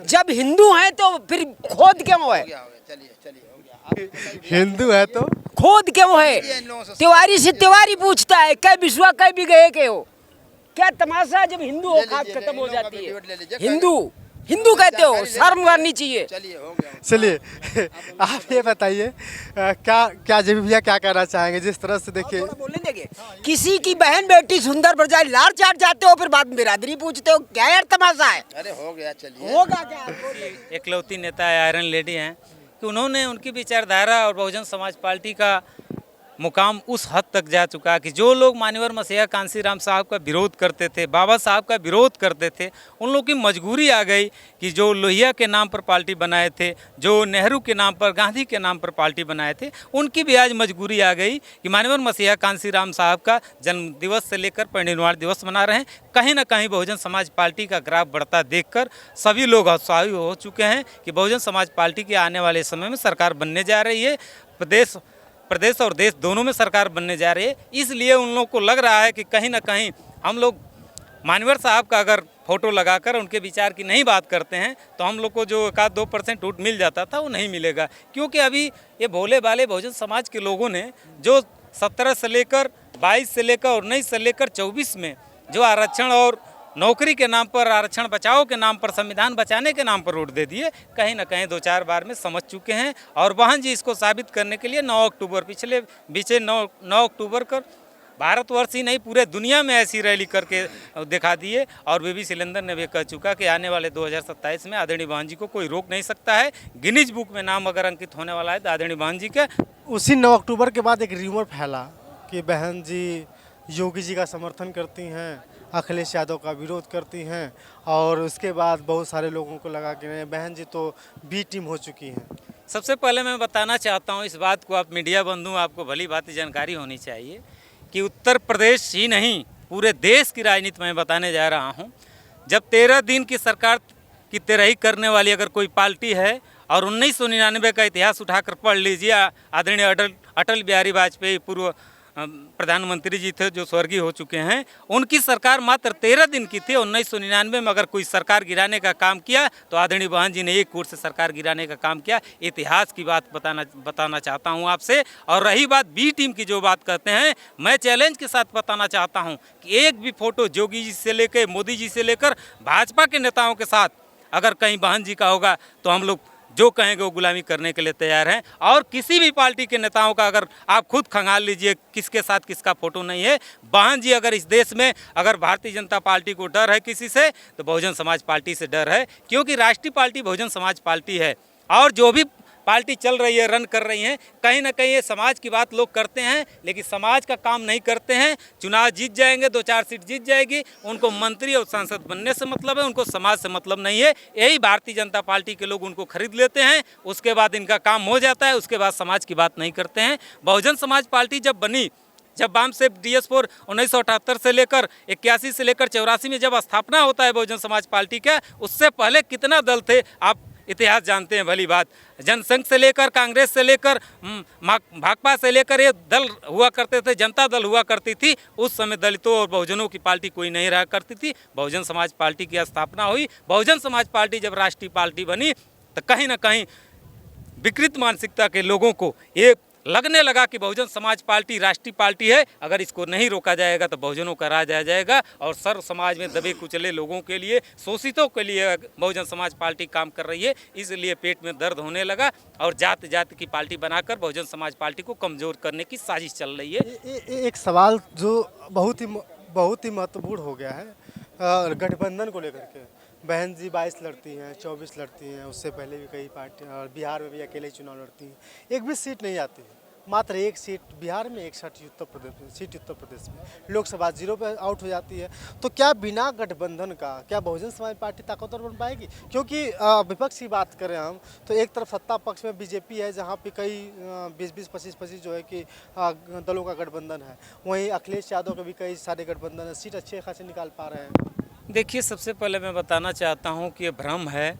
जब हिंदू हैं तो फिर खोद क्यों है? हिंदू है तो खोद क्यों है? तिवारी से तिवारी पूछता है कै विश्वा कै भी गए के हो? क्या तमाशा है जब हिंदू औकात खत्म हो जाती है। हिंदू हिंदू कहते हो, शर्म करनी चाहिए। चलिए आप ये बताइए क्या क्या जेबी भैया क्या कहना चाहेंगे जिस तरह से देखिए बोलने देंगे, किसी की बहन बेटी सुंदर पर जाए लार चाट जाते हो, फिर बाद में बिरादरी पूछते हो, क्या यार तमाशा है? अरे हो गया, चलिए होगा क्या? एकलौती नेता है, आयरन लेडी हैं कि उन्होंने उनकी विचारधारा और बहुजन समाज पार्टी का मुकाम उस हद तक जा चुका कि जो लोग मान्यवर मसीहा कांसीराम साहब का विरोध करते थे, बाबा साहब का विरोध करते थे, उन लोगों की मजबूरी आ गई कि जो लोहिया के नाम पर पार्टी बनाए थे, जो नेहरू के नाम पर, गांधी के नाम पर पार्टी बनाए थे, उनकी भी आज मजबूरी आ गई कि मान्यवर मसीहा कांसीराम साहब का जन्म दिवस से लेकर परिनिर्वाण दिवस मना रहे हैं। कहीं ना कहीं बहुजन समाज पार्टी का ग्राफ बढ़ता देखकर सभी लोग उत्साही हो चुके हैं कि बहुजन समाज पार्टी के आने वाले समय में सरकार बनने जा रही है। प्रदेश और देश दोनों में सरकार बनने जा रही है। इसलिए उन लोगों को लग रहा है कि कहीं ना कहीं हम लोग मान्यवर साहब का अगर फोटो लगाकर उनके विचार की नहीं बात करते हैं तो हम लोग को जो 1-2% वोट मिल जाता था वो नहीं मिलेगा। क्योंकि अभी ये भोले भाले बहुजन समाज के लोगों ने जो 17 से लेकर 22 से लेकर 19 से लेकर 24 में जो आरक्षण और नौकरी के नाम पर, आरक्षण बचाओ के नाम पर, संविधान बचाने के नाम पर वोट दे दिए, कहीं ना कहीं 2-4 बार में समझ चुके हैं। और बहन जी इसको साबित करने के लिए 9 अक्टूबर बीचे 9 अक्टूबर कर भारतवर्ष ही नहीं पूरे दुनिया में ऐसी रैली करके दिखा दिए। और बीबी सिलेंडर ने भी कह चुका कि आने वाले 2027 में आदरणीय बहन जी को कोई रोक नहीं सकता है। गिनीज बुक में नाम अगर अंकित होने वाला है तो आदरणीय बहन जी के। उसी 9 अक्टूबर के बाद एक र्यूमर फैला कि बहन जी योगी जी का समर्थन करती हैं, अखिलेश यादव का विरोध करती हैं, और उसके बाद बहुत सारे लोगों को लगा कि नहीं बहन जी तो बी टीम हो चुकी हैं। सबसे पहले मैं बताना चाहता हूं इस बात को, आप मीडिया बंधु आपको भली भांति जानकारी होनी चाहिए कि उत्तर प्रदेश ही नहीं पूरे देश की राजनीति मैं बताने जा रहा हूं। जब 13 दिन की सरकार की तेरही करने वाली अगर कोई पार्टी है, और 1999 का इतिहास उठाकर पढ़ लीजिए, आदरणीय अटल बिहारी वाजपेयी पूर्व प्रधानमंत्री जी थे जो स्वर्गीय हो चुके हैं, उनकी सरकार मात्र 13 दिन की थी। 1999 में अगर कोई सरकार गिराने का काम किया तो आदरणीय बहन जी ने एक कोर्ट से सरकार गिराने का काम किया। इतिहास की बात बताना चाहता हूं आपसे। और रही बात बी टीम की जो बात कहते हैं, मैं चैलेंज के साथ बताना चाहता हूं कि एक भी फोटो योगी जी से लेकर मोदी जी से लेकर भाजपा के नेताओं के साथ अगर कहीं बहन जी का होगा तो हम लोग जो कहेंगे वो गुलामी करने के लिए तैयार हैं। और किसी भी पार्टी के नेताओं का अगर आप खुद खंगाल लीजिए किसके साथ किसका फोटो नहीं है। बहन जी अगर इस देश में अगर भारतीय जनता पार्टी को डर है किसी से तो बहुजन समाज पार्टी से डर है, क्योंकि राष्ट्रीय पार्टी बहुजन समाज पार्टी है। और जो भी पार्टी चल रही है, रन कर रही हैं, कहीं ना कहीं ये समाज की बात लोग करते हैं लेकिन समाज का काम नहीं करते हैं। चुनाव जीत जाएंगे, 2-4 सीट जीत जाएगी, उनको मंत्री और सांसद बनने से मतलब है, उनको समाज से मतलब नहीं है। यही भारतीय जनता पार्टी के लोग उनको खरीद लेते हैं, उसके बाद इनका काम हो जाता है, उसके बाद समाज की बात नहीं करते हैं। बहुजन समाज पार्टी जब बनी, जब बाम से DS4 1978 से लेकर 81 से लेकर 84 में जब स्थापना होता है बहुजन समाज पार्टी का, उससे पहले कितना दल थे आप इतिहास जानते हैं भली बात। जनसंघ से लेकर, कांग्रेस से लेकर, भाकपा से लेकर ये दल हुआ करते थे, जनता दल हुआ करती थी। उस समय दलितों और बहुजनों की पार्टी कोई नहीं रहा करती थी। बहुजन समाज पार्टी की स्थापना हुई, बहुजन समाज पार्टी जब राष्ट्रीय पार्टी बनी तो कहीं ना कहीं विकृत मानसिकता के लोगों को ये लगने लगा कि बहुजन समाज पार्टी राष्ट्रीय पार्टी है, अगर इसको नहीं रोका जाएगा तो बहुजनों का राज आ जाएगा। और सर्व समाज में दबे कुचले लोगों के लिए, शोषितों के लिए बहुजन समाज पार्टी काम कर रही है। इसलिए पेट में दर्द होने लगा और जाति जाति की पार्टी बनाकर बहुजन समाज पार्टी को कमज़ोर करने की साजिश चल रही है। एक सवाल जो बहुत ही महत्वपूर्ण हो गया है गठबंधन को लेकर के। बहन जी 22 लड़ती हैं, 24 लड़ती हैं, उससे पहले भी कई पार्टी, और बिहार में भी अकेले चुनाव लड़ती हैं, एक भी सीट नहीं आती है। मात्र एक सीट बिहार में, एक सीट उत्तर प्रदेश में, लोकसभा 0 पे आउट हो जाती है। तो क्या बिना गठबंधन का क्या बहुजन समाज पार्टी ताकतवर बन पाएगी? क्योंकि विपक्ष की बात करें हम तो एक तरफ सत्ता पक्ष में बीजेपी है जहाँ पे कई 20-20, 25-25 जो है कि दलों का गठबंधन है, वहीं अखिलेश यादव के भी कई सारे गठबंधन है, सीट अच्छे खासे निकाल पा रहे हैं। देखिए, सबसे पहले मैं बताना चाहता हूं कि ये भ्रम है।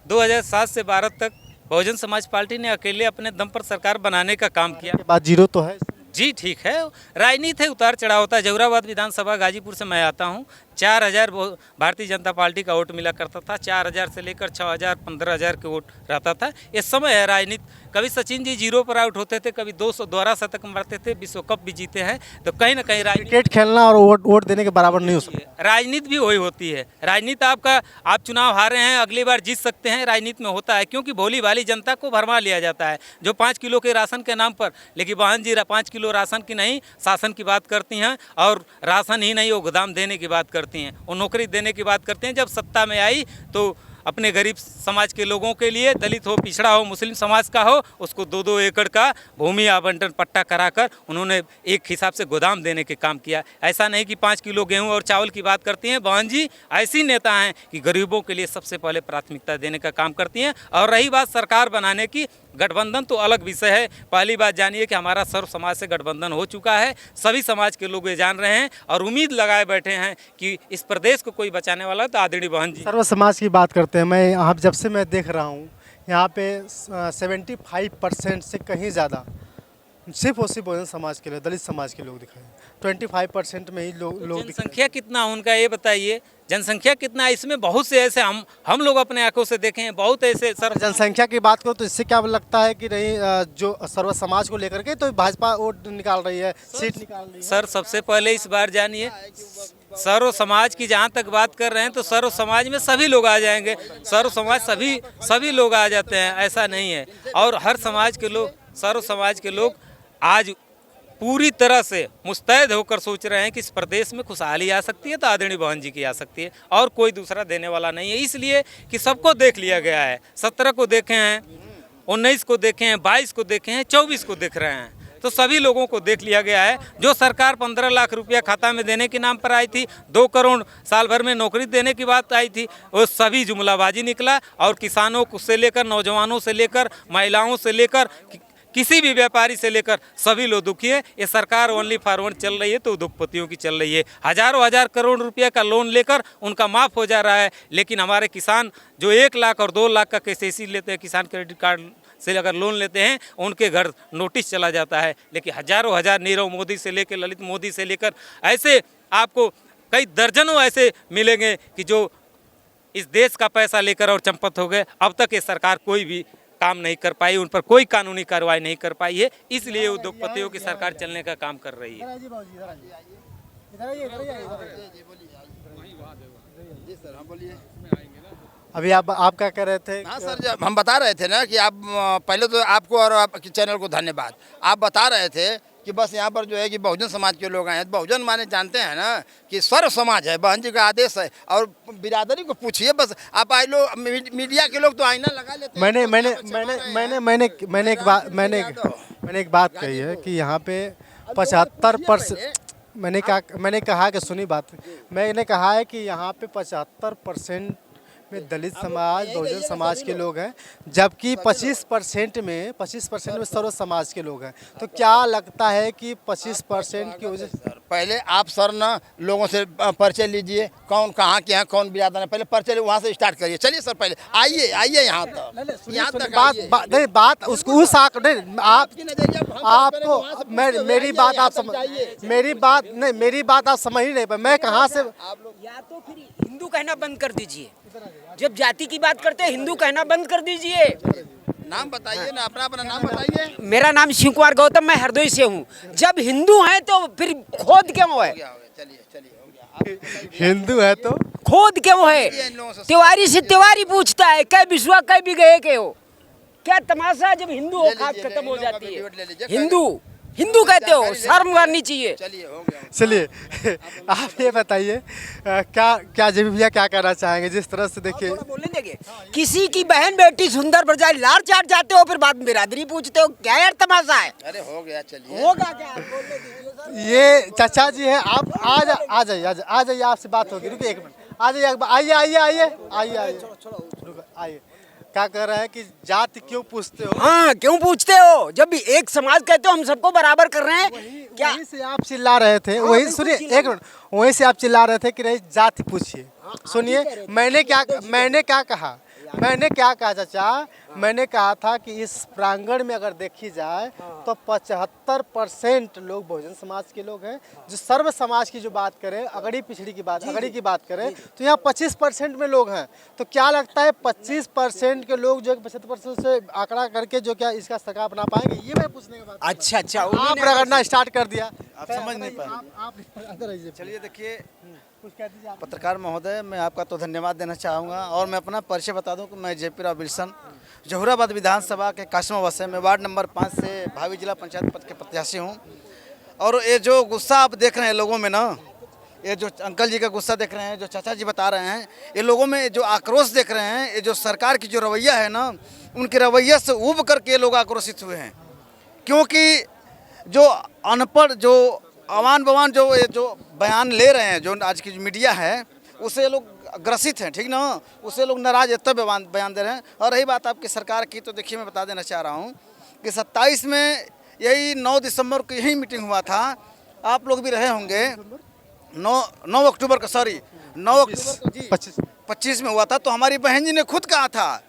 2007 से 12 तक बहुजन समाज पार्टी ने अकेले अपने दम पर सरकार बनाने का काम किया। बात 0 तो है जी, ठीक है, राजनीति है, उतार चढ़ाव होता है। जहुराबाद विधानसभा गाजीपुर से मैं आता हूं, 4000 भारतीय जनता पार्टी का वोट मिला करता था। 4000 से लेकर 6000 15000 के वोट रहता था। इस समय है राजनीति, कभी सचिन जी 0 पर आउट होते थे, कभी 200 द्वारा शतक मारते थे, विश्व कप भी जीते हैं। तो कहीं ना कहीं क्रिकेट खेलना और वोट देने के बराबर नहीं हो सकता। राजनीति भी वही होती है। राजनीति आप चुनाव हारे हैं, अगली बार जीत सकते हैं, राजनीति में होता है। क्योंकि भोली भाली जनता को भरमा लिया जाता है, जो 5 किलो के राशन के नाम पर, लेकिन बहन जी 5 किलो राशन की नहीं, शासन की बात करती हैं। और राशन ही नहीं, वो गोदाम देने की बात करती हैं, वो नौकरी देने की बात करते हैं। जब सत्ता में आई तो अपने गरीब समाज के लोगों के लिए, दलित हो, पिछड़ा हो, मुस्लिम समाज का हो, उसको 2-2 एकड़ का भूमि आवंटन पट्टा कराकर उन्होंने एक हिसाब से गोदाम देने के काम किया। ऐसा नहीं कि 5 किलो गेहूं और चावल की बात करती हैं। बहन जी ऐसी नेता हैं कि गरीबों के लिए सबसे पहले प्राथमिकता देने का काम करती हैं। और रही बात सरकार बनाने की, गठबंधन तो अलग विषय है। पहली बात जानिए कि हमारा सर्व समाज से गठबंधन हो चुका है। सभी समाज के लोग ये जान रहे हैं और उम्मीद लगाए बैठे हैं कि इस प्रदेश को कोई बचाने वाला तो आदरणीय बहन जी। सर्व समाज की बात करते हैं। मैं यहाँ जब से मैं देख रहा हूँ यहाँ पे 75% से कहीं ज़्यादा सिर्फ और सिर्फ बहुजन समाज के लोग, दलित समाज के लोग दिखाए। 25% में ही लोग जनसंख्या कितना उनका ये बताइए, जनसंख्या कितना? इसमें बहुत से ऐसे हम लोग अपने आंखों से देखे हैं, बहुत ऐसे। सर जनसंख्या की बात करो तो इससे क्या लगता है कि नहीं, जो सर्व समाज को लेकर के तो भाजपा वोट निकाल रही है, सीट निकाल रही है। सर सबसे पहले इस बार जानिए, सर्व समाज की जहाँ तक बात कर रहे हैं तो सर्व समाज में सभी लोग आ जाएंगे। सर्व समाज सभी लोग आ जाते हैं, ऐसा नहीं है। और हर समाज के लोग, सर्व समाज के लोग आज पूरी तरह से मुस्तैद होकर सोच रहे हैं कि इस प्रदेश में खुशहाली आ सकती है तो आदरणीय बहन जी की आ सकती है, और कोई दूसरा देने वाला नहीं है। इसलिए कि सबको देख लिया गया है। 17 को देखे हैं, 19 को देखे हैं, 22 को देखे हैं, 24 को देख रहे हैं, तो सभी लोगों को देख लिया गया है। जो सरकार 15 लाख रुपया खाता में देने के नाम पर आई थी, 2 करोड़ साल भर में नौकरी देने की बात आई थी, वो सभी जुमलाबाजी निकला। और किसानों को से लेकर, नौजवानों से लेकर, महिलाओं से लेकर, किसी भी व्यापारी से लेकर सभी लोग दुखी है। ये सरकार ओनली फॉर वन चल रही है तो उद्योगपतियों की चल रही है। हज़ार करोड़ रुपया का लोन लेकर उनका माफ़ हो जा रहा है। लेकिन हमारे किसान जो 1 लाख और 2 लाख का केसीसी लेते हैं, किसान क्रेडिट कार्ड से अगर लोन लेते हैं, उनके घर नोटिस चला जाता है। लेकिन हज़ार नीरव मोदी से लेकर, ललित मोदी से लेकर, ऐसे आपको कई दर्जनों ऐसे मिलेंगे कि जो इस देश का पैसा लेकर और चंपत हो गए। अब तक ये सरकार कोई भी काम नहीं कर पाई, उन पर कोई कानूनी कार्रवाई नहीं कर पाई है। इसलिए उद्योगपतियों की सरकार चलने का काम कर रही है। अभी आप क्या कह रहे थे? हाँ सर, जब हम बता रहे थे ना कि आप पहले तो आपको और आपके चैनल को धन्यवाद। आप बता रहे थे कि बस यहाँ पर जो है कि बहुजन समाज के लोग आए हैं। बहुजन माने जानते हैं ना कि सर्व समाज है, बहन जी का आदेश है। और बिरादरी को पूछिए, बस आप आई लो मीडिया के लोग तो आईना लगा लेते हैं। मैंने एक बात कही है कि यहाँ पे 75% मैंने कहा कि सुनी बात, मैंने कहा है कि यहाँ पे 75% में दलित समाज, बहुजन समाज के लोग हैं, जबकि 25% में सर्व समाज के लोग हैं। तो क्या लगता है कि 25% की वजह से? पहले आप सर ना लोगों से परिचय लीजिए, कौन कहाँ के हैं, कौन बिरादर है, पहले परिचय वहाँ से स्टार्ट करिए। चलिए सर, पहले आइए यहाँ तक, यहाँ तक बात उसको उस आंक नहीं, आपको मेरी बात आप समझ ही नहीं पाए। मैं कहाँ से? या तो फिर हिंदू कहना बंद कर दीजिए। जब जाति की बात करते हैं, हिंदू कहना बंद कर दीजिए। नाम बताइए ना, अपना नाम बताइए। मेरा नाम शिव कुमार गौतम, मैं हरदोई से हूँ। जब हिंदू हैं तो फिर खोद क्यों है? चलिए हिंदू है तो खोद क्यों है? तिवारी से तिवारी पूछता है, कै बिस्वा कै भी गए के हो? क्या तमाशा, जब हिंदू औकात खत्म हो जाती है। हिंदू कहते हो, शर्म करनी चाहिए। चलिए आप ये बताइए, क्या जेबी भैया क्या कहना चाहेंगे? जिस तरह से देखिए, बोलने देंगे, किसी की बहन बेटी सुंदर बजाय लार चाट जाते हो, फिर बाद में बिरादरी पूछते हो, क्या यार तमाशा है? अरे हो गया, चलिए होगा क्या? ये चाचा जी हैं, आप आ जाइए, आपसे बात होगी। रुकिए 1 मिनट, आ जाइए, आइए। क्या कह रहे हैं कि जाति क्यों पूछते हो? हाँ, क्यों पूछते हो? जब भी एक समाज कहते हो, हम सबको बराबर कर रहे हैं। क्या वहीं से आप चिल्ला रहे थे? वहीं सुनिए 1 मिनट, वहीं से आप चिल्ला रहे थे कि नहीं जाति पूछिए। सुनिए, मैंने क्या कहा मैंने क्या कहा चाचा, मैंने कहा था कि इस प्रांगण में अगर देखी जाए तो 75% लोग बहुजन समाज के लोग हैं। जो सर्व समाज की जो बात करें, अगड़ी पिछड़ी की बात, अगड़ी की बात करें तो यहाँ 25% में लोग हैं। तो क्या लगता है 25% के लोग जो 75% से आंकड़ा करके जो क्या इसका सरकार बना पाएंगे, ये मैं पूछने की बात। अच्छा अच्छा, आप रगड़ना स्टार्ट कर दिया, आप समझ नहीं पाए। आप अंदर आइए। चलिए देखिए, कुछ कह दीजिए आप। पत्रकार महोदय, मैं आपका तो धन्यवाद देना चाहूँगा और मैं अपना परिचय बता दूं कि मैं जेपी राव विल्सन जहुराबाद विधानसभा के कासमावास से, मैं वार्ड नंबर 5 से भावी जिला पंचायत पद के प्रत्याशी हूं। और ये जो गुस्सा आप देख रहे हैं लोगों में ना, ये जो अंकल जी का गुस्सा देख रहे हैं, जो चाचा जी बता रहे हैं, ये लोगों में जो आक्रोश देख रहे हैं, ये जो सरकार की जो रवैया है ना, उनके रवैया से ऊब करके ये लोग आक्रोशित हुए हैं। क्योंकि जो अनपढ़, जो अवान बवान जो बयान ले रहे हैं, जो आज की जो मीडिया है, उससे लोग ग्रसित हैं, ठीक ना, उससे लोग नाराज इतना बयान दे रहे हैं। और रही बात आपकी सरकार की, तो देखिए मैं बता देना चाह रहा हूँ कि 27 में यही 9 दिसंबर को यही मीटिंग हुआ था, आप लोग भी रहे होंगे। 9 अक्टूबर का, सॉरी 9 अक्टूबर जी 25 में हुआ था। तो हमारी बहन जी ने खुद कहा था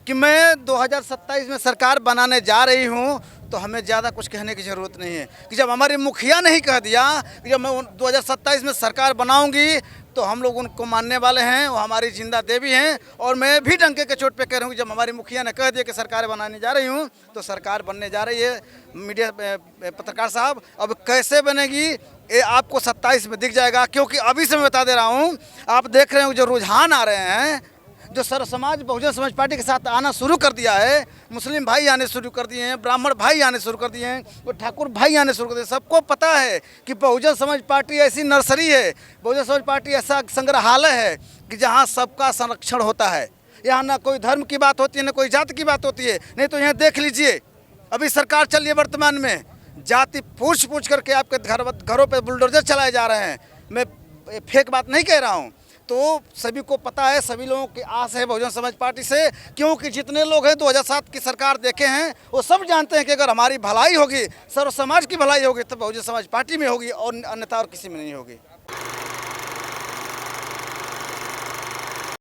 कि मैं 2027 में सरकार बनाने जा रही हूँ, तो हमें ज़्यादा कुछ कहने की ज़रूरत नहीं है। कि जब हमारी मुखिया ने ही कह दिया कि जब मैं 2027 में सरकार बनाऊंगी तो हम लोग उनको मानने वाले हैं, वो हमारी जिंदा देवी हैं। और मैं भी डंके के चोट पे कह रहा हूँ कि जब हमारी मुखिया ने कह दिया कि सरकार बनाने जा रही हूँ, तो सरकार बनने जा रही है। मीडिया पत्रकार साहब, अब कैसे बनेगी ये आपको 27 में दिख जाएगा। क्योंकि अभी से मैं बता दे रहा हूँ, आप देख रहे हो जो रुझान आ रहे हैं, जो सर्व समाज बहुजन समाज पार्टी के साथ आना शुरू कर दिया है, मुस्लिम भाई आने शुरू कर दिए हैं, ब्राह्मण भाई आने शुरू कर दिए हैं, वो ठाकुर भाई आने शुरू कर दिए। सबको पता है कि बहुजन समाज पार्टी ऐसी नर्सरी है, बहुजन समाज पार्टी ऐसा संग्रहालय है कि जहां सबका संरक्षण होता है। यहाँ ना कोई धर्म की बात होती है, ना कोई जाति की बात होती है। नहीं तो यहाँ देख लीजिए, अभी सरकार चल रही है वर्तमान में, जाति पूछ करके आपके घरों पर बुलडोजर चलाए जा रहे हैं। मैं फेक बात नहीं कह रहा हूँ। तो सभी को पता है, सभी लोगों की आस है बहुजन समाज पार्टी से। क्योंकि जितने लोग हैं 2007 की सरकार देखे हैं, वो सब जानते हैं कि अगर हमारी भलाई होगी, सर्व समाज की भलाई होगी, तो बहुजन समाज पार्टी में होगी और अन्यथा और किसी में नहीं होगी।